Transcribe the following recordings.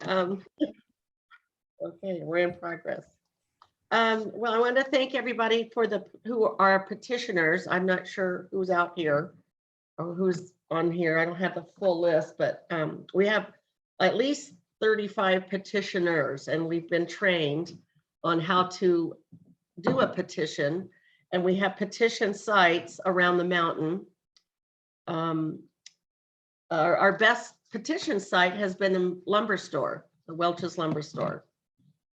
Um, okay, we're in progress. Well, I want to thank everybody for who are petitioners. I'm not sure who's out here or who's on here. I don't have the full list, but we have at least 35 petitioners, and we've been trained on how to do a petition. And we have petition sites around the mountain. Our best petition site has been the lumber store, the Welch's lumber store.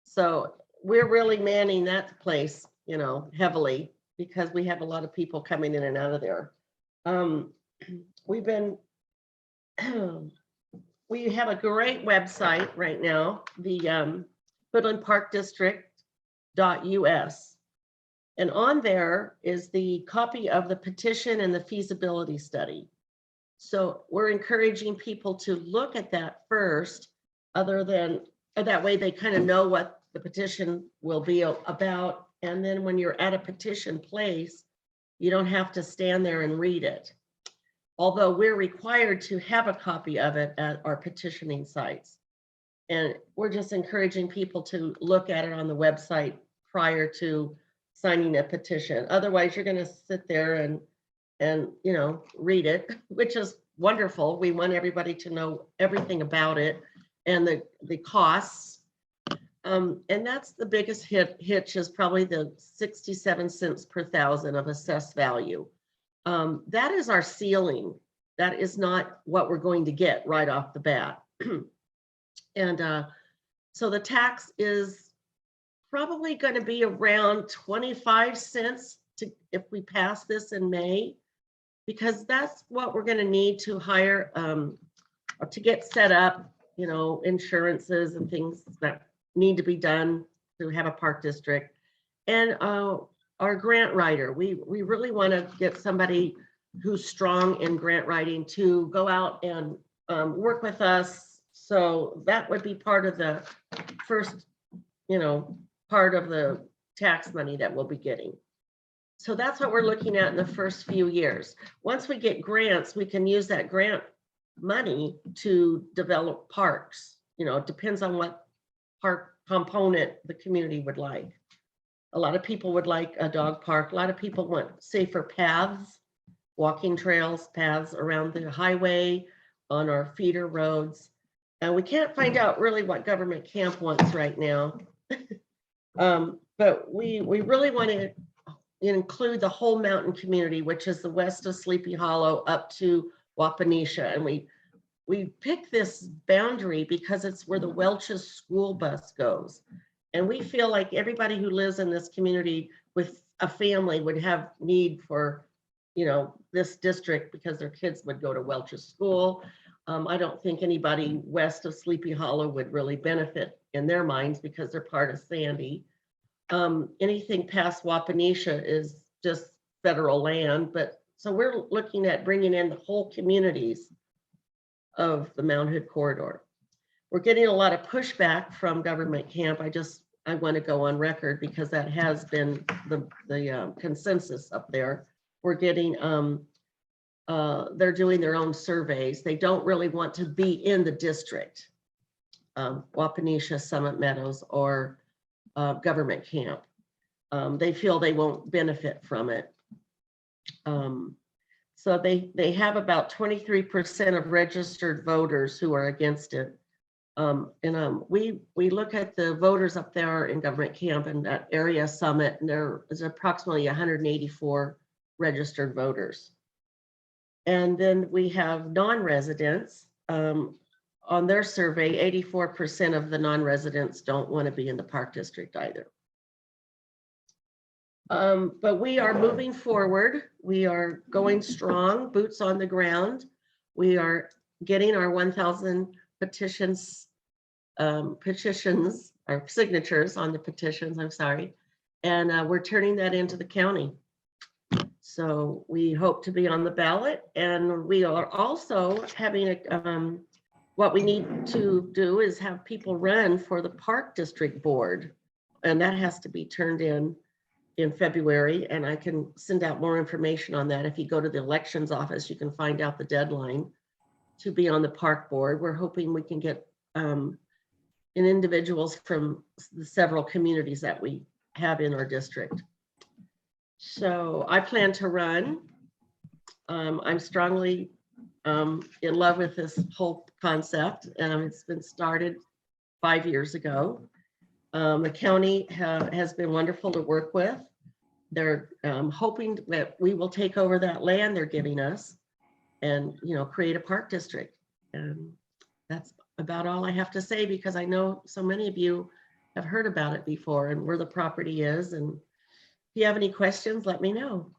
So we're really manning that place, heavily, because we have a lot of people coming in and out of there. We've been, we have a great website right now, the Hoodland Park District.us. And on there is the copy of the petition and the feasibility study. So we're encouraging people to look at that first, that way they kind of know what the petition will be about. And then when you're at a petition place, you don't have to stand there and read it. Although we're required to have a copy of it at our petitioning sites. And we're just encouraging people to look at it on the website prior to signing a petition. Otherwise, you're going to sit there and read it, which is wonderful. We want everybody to know everything about it and the costs. And that's the biggest hitch is probably the 67 cents per thousand of assessed value. That is our ceiling. That is not what we're going to get right off the bat. And so the tax is probably going to be around 25 cents if we pass this in May, because that's what we're going to need to hire or to get set up, insurances and things that need to be done to have a park district. And our grant writer, we really want to get somebody who's strong in grant writing to go out and work with us. So that would be part of the first, part of the tax money that we'll be getting. So that's what we're looking at in the first few years. Once we get grants, we can use that grant money to develop parks. It depends on what park component the community would like. A lot of people would like a dog park. A lot of people want safer paths, walking trails, paths around the highway, on our feeder roads. And we can't find out really what government camp wants right now. But we really want to include the whole mountain community, which is the west of Sleepy Hollow up to Wapanesha. And we picked this boundary because it's where the Welch's school bus goes. And we feel like everybody who lives in this community with a family would have need for, this district because their kids would go to Welch's school. I don't think anybody west of Sleepy Hollow would really benefit in their minds because they're part of Sandy. Anything past Wapanesha is just federal land, but so we're looking at bringing in the whole communities of the Mount Hood corridor. We're getting a lot of pushback from government camp. I want to go on record because that has been the consensus up there. We're getting, they're doing their own surveys. They don't really want to be in the district, Wapanesha, Summit Meadows, or government camp. They feel they won't benefit from it. So they have about 23% of registered voters who are against it. We look at the voters up there in government camp and that area Summit, and there is approximately 184 registered voters. And then we have non-residents. On their survey, 84% of the non-residents don't want to be in the park district either. But we are moving forward. We are going strong, boots on the ground. We are getting our 1,000 petitions or signatures on the petitions, I'm sorry. And we're turning that into the county. So we hope to be on the ballot, and we are also having what we need to do is have people run for the park district board, and that has to be turned in February, and I can send out more information on that. If you go to the elections office, you can find out the deadline to be on the park board. We're hoping we can get and individuals from the several communities that we have in our district. So I plan to run. I'm strongly in love with this whole concept. It's been started 5 years ago. The county has been wonderful to work with. They're hoping that we will take over that land they're giving us and, create a park district. And that's about all I have to say, because I know so many of you have heard about it before and where the property is. And if you have any questions, let me know.